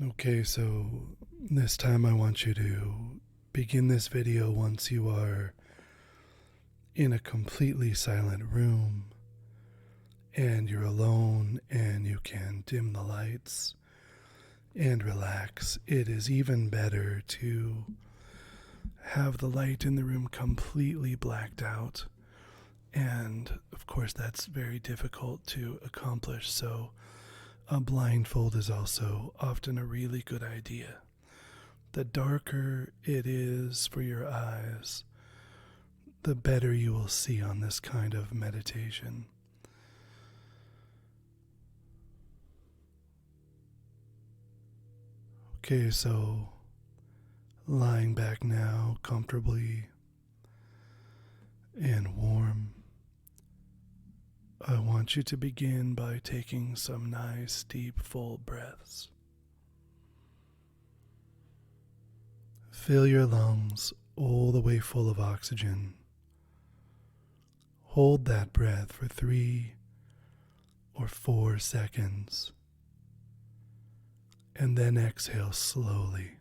Okay, so this time I want you to begin this video once you are in a completely silent room and you're alone and you can dim the lights and relax. It is even better to have the light in the room completely blacked out. And of course, that's very difficult to accomplish, so a blindfold is also often a really good idea. The darker it is for your eyes, the better you will see on this kind of meditation. Okay, so lying back now comfortably and warm, I want you to begin by taking some nice, deep, full breaths. Fill your lungs all the way full of oxygen. Hold that breath for 3 or 4 seconds, and then exhale slowly.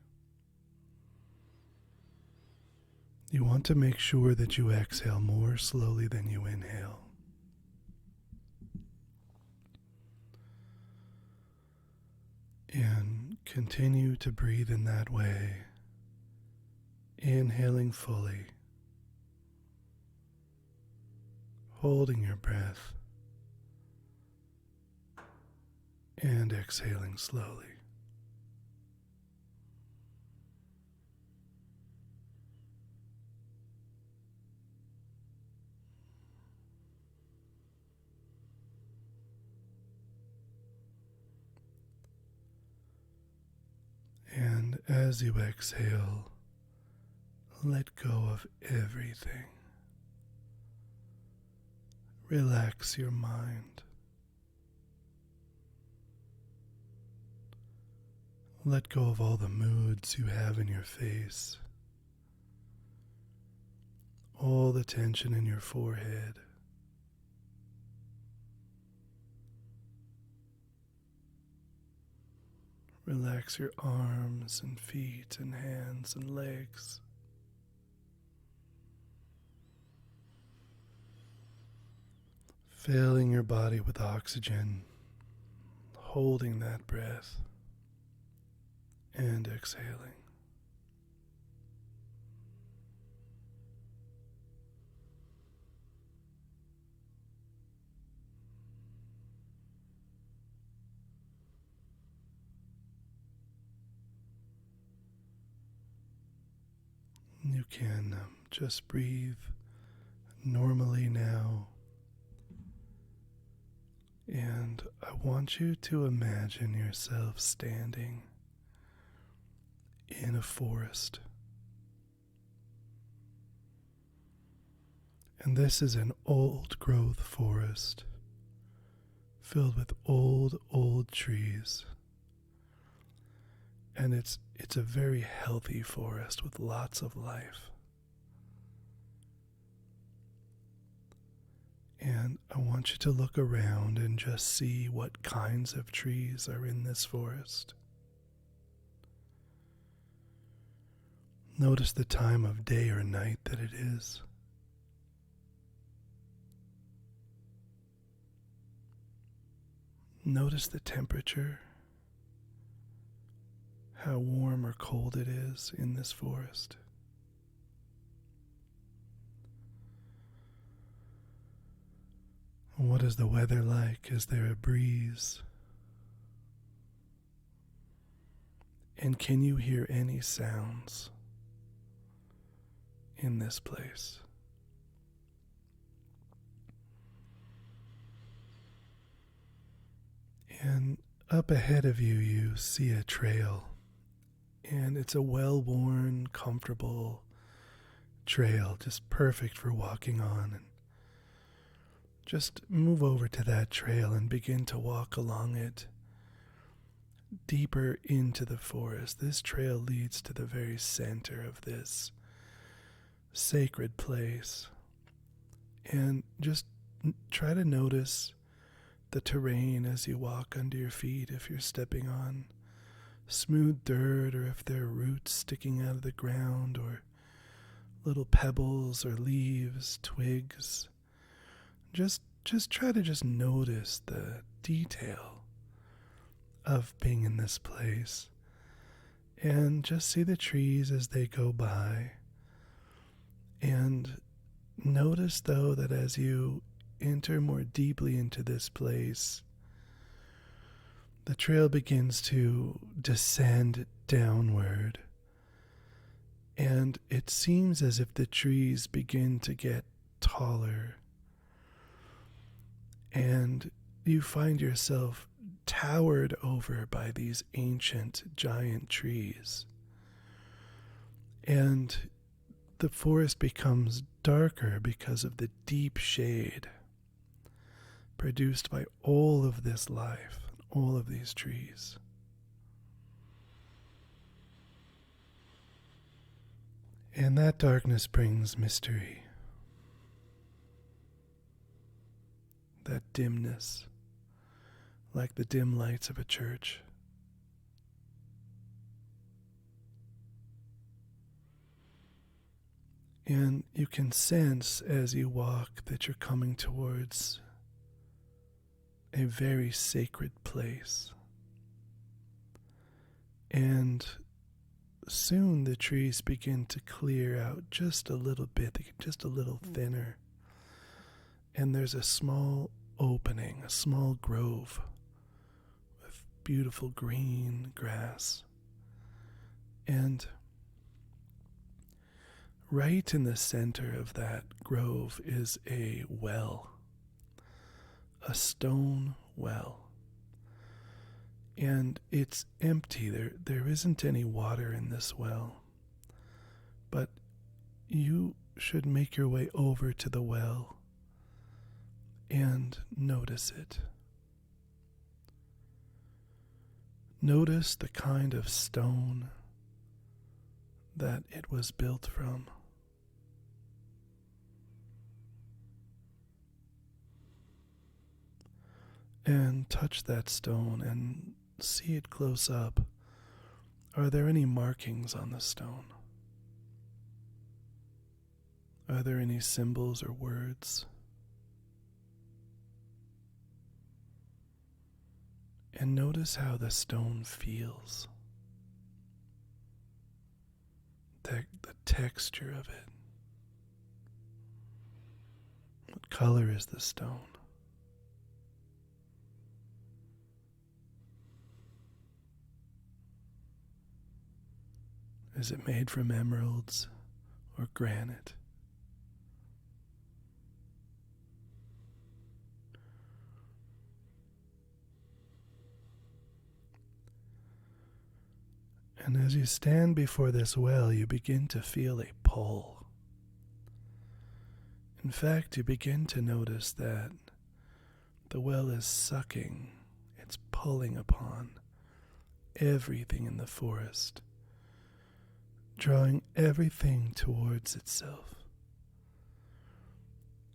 You want to make sure that you exhale more slowly than you inhale. And continue to breathe in that way, inhaling fully, holding your breath, and exhaling slowly. And as you exhale, let go of everything. Relax your mind. Let go of all the moods you have in your face, all the tension in your forehead. Relax your arms and feet and hands and legs. Filling your body with oxygen, holding that breath, and exhaling. You can just breathe normally now. And I want you to imagine yourself standing in a forest. And this is an old growth forest filled with old trees. And it's a very healthy forest with lots of life. And I want you to look around and just see what kinds of trees are in this forest. Notice the time of day or night that it is. Notice the temperature, how warm or cold it is in this forest. What is the weather like? Is there a breeze? And can you hear any sounds in this place? And up ahead of you, you see a trail. And it's a well-worn, comfortable trail, just perfect for walking on. And just move over to that trail and begin to walk along it deeper into the forest. This trail leads to the very center of this sacred place. And just try to notice the terrain as you walk under your feet, if you're stepping on smooth dirt, or if there are roots sticking out of the ground, or little pebbles or leaves, twigs. Just try to just notice the detail of being in this place, and just see the trees as they go by. And notice, though, that as you enter more deeply into this place, the trail begins to descend downward, and it seems as if the trees begin to get taller, and you find yourself towered over by these ancient giant trees. And the forest becomes darker because of the deep shade produced by all of this life, all of these trees. And that darkness brings mystery, that dimness, like the dim lights of a church. And you can sense as you walk that you're coming towards a very sacred place. And soon the trees begin to clear out just a little bit, they get just a little thinner. And there's a small opening, a small grove with beautiful green grass. And right in the center of that grove is a well, a stone well. And it's empty. There isn't any water in this well. But you should make your way over to the well and notice it. Notice the kind of stone that it was built from. And touch that stone and see it close up. Are there any markings on the stone? Are there any symbols or words? And notice how the stone feels. The texture of it. What color is the stone? Is it made from emeralds or granite? And as you stand before this well, you begin to feel a pull. In fact, you begin to notice that the well is sucking, it's pulling upon everything in the forest, drawing everything towards itself.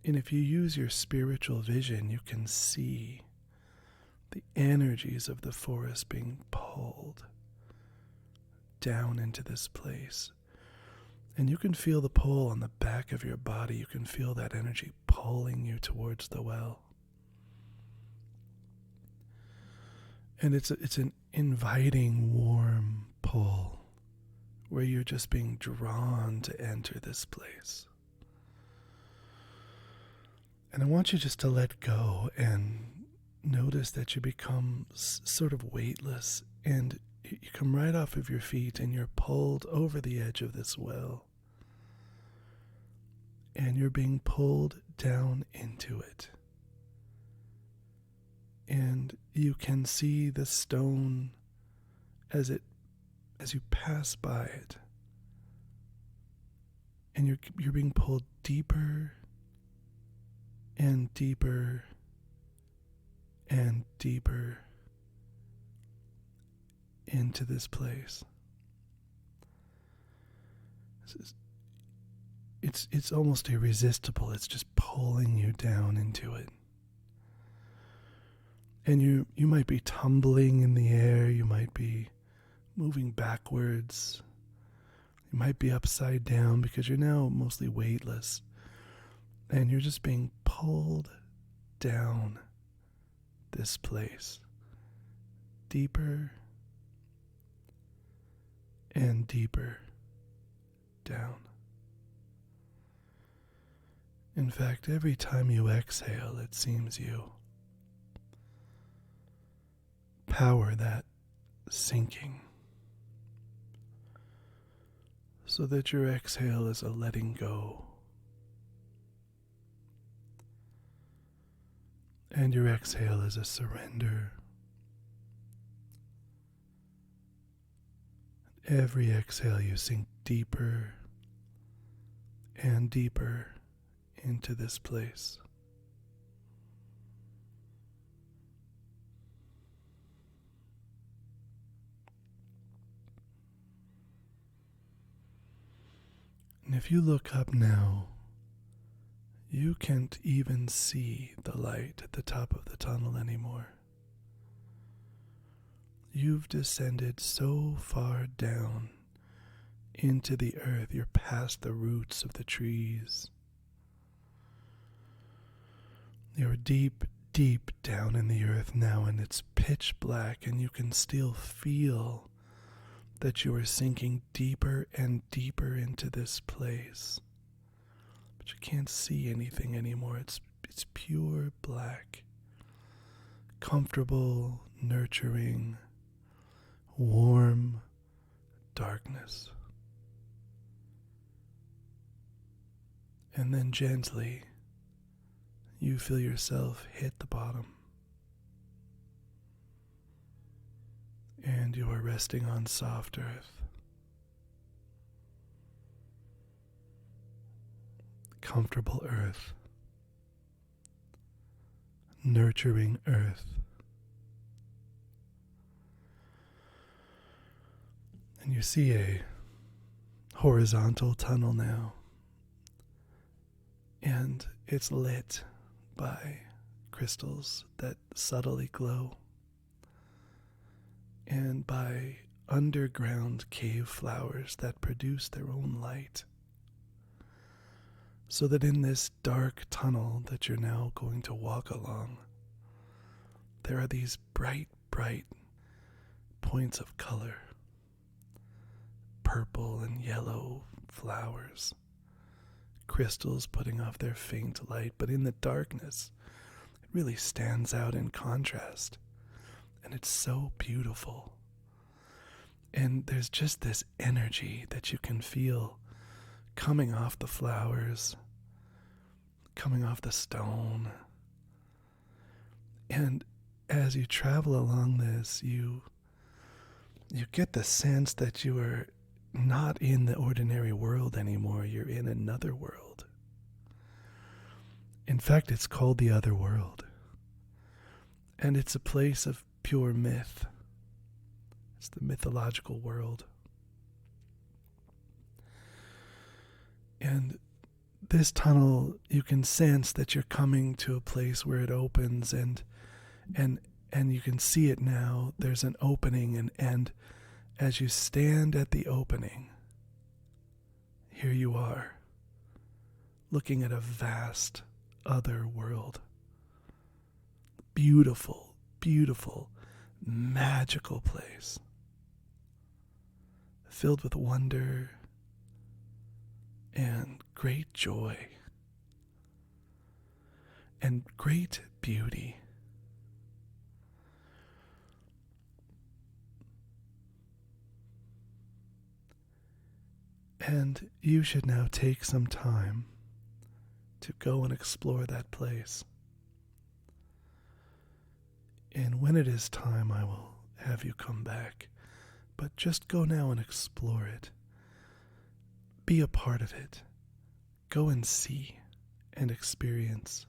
And if you use your spiritual vision, you can see the energies of the forest being pulled down into this place. And you can feel the pull on the back of your body. You can feel that energy pulling you towards the well. And it's an inviting, warm pull where you're just being drawn to enter this place. And I want you just to let go and notice that you become sort of weightless, and you come right off of your feet and you're pulled over the edge of this well. And you're being pulled down into it. And you can see the stone as you pass by it. And you're being pulled deeper and deeper and deeper into this place. It's almost irresistible. It's just pulling you down into it. And you might be tumbling in the air, you might be moving backwards. You might be upside down because you're now mostly weightless. And you're just being pulled down this place. Deeper and deeper down. In fact, every time you exhale, it seems you power that sinking so that your exhale is a letting go. And your exhale is a surrender. Every exhale you sink deeper and deeper into this place. And if you look up now, you can't even see the light at the top of the tunnel anymore. You've descended so far down into the earth, you're past the roots of the trees. You're deep, deep down in the earth now, and it's pitch black, and you can still feel that you are sinking deeper and deeper into this place. But you can't see anything anymore. It's pure black. Comfortable, nurturing, warm darkness. And then gently, you feel yourself hit the bottom. And you are resting on soft earth. Comfortable earth. Nurturing earth. And you see a horizontal tunnel now. And it's lit by crystals that subtly glow. And by underground cave flowers that produce their own light. So that in this dark tunnel that you're now going to walk along, there are these bright, bright points of color. Purple and yellow flowers. Crystals putting off their faint light, but in the darkness, it really stands out in contrast. And it's so beautiful. And there's just this energy that you can feel coming off the flowers, coming off the stone. And as you travel along this, you get the sense that you are not in the ordinary world anymore. You're in another world. In fact, it's called the other world. And it's a place of pure myth. It's the mythological world. And this tunnel, you can sense that you're coming to a place where it opens, and you can see it now. There's an opening, and as you stand at the opening, here you are, looking at a vast other world. Beautiful, beautiful, magical place. Filled with wonder and great joy and great beauty. And you should now take some time to go and explore that place. And when it is time, I will have you come back. But just go now and explore it. Be a part of it. Go and see and experience.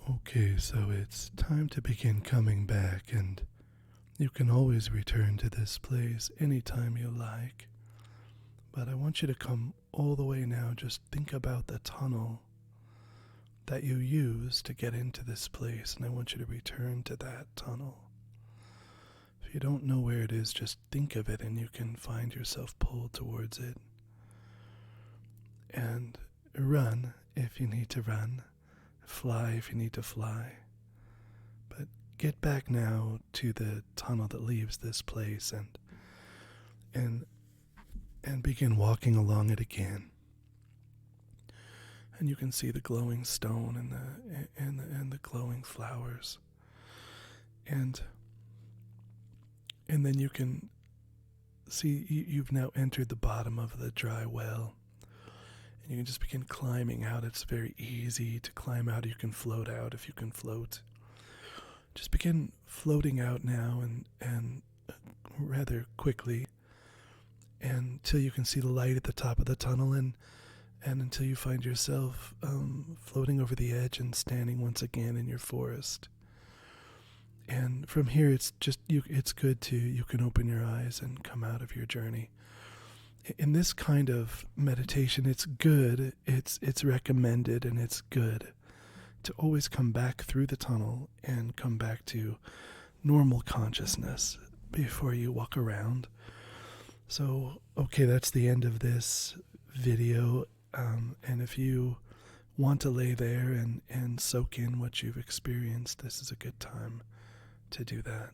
Okay, so it's time to begin coming back, and you can always return to this place anytime you like. But I want you to come all the way now. Just think about the tunnel that you used to get into this place, and I want you to return to that tunnel. If you don't know where it is, just think of it, and you can find yourself pulled towards it. And run if you need to run. Fly if you need to fly. But get back now to the tunnel that leaves this place and begin walking along it again. And you can see the glowing stone and the glowing flowers. And then you can see you've now entered the bottom of the dry well. You can just begin climbing out. It's very easy to climb out. You can float out if you can float. Just begin floating out now and rather quickly, and until you can see the light at the top of the tunnel, and until you find yourself floating over the edge and standing once again in your forest. And from here, it's good to, you can open your eyes and come out of your journey. In this kind of meditation, it's good, it's recommended, and it's good to always come back through the tunnel and come back to normal consciousness before you walk around. So, okay, that's the end of this video. And if you want to lay there and soak in what you've experienced, this is a good time to do that.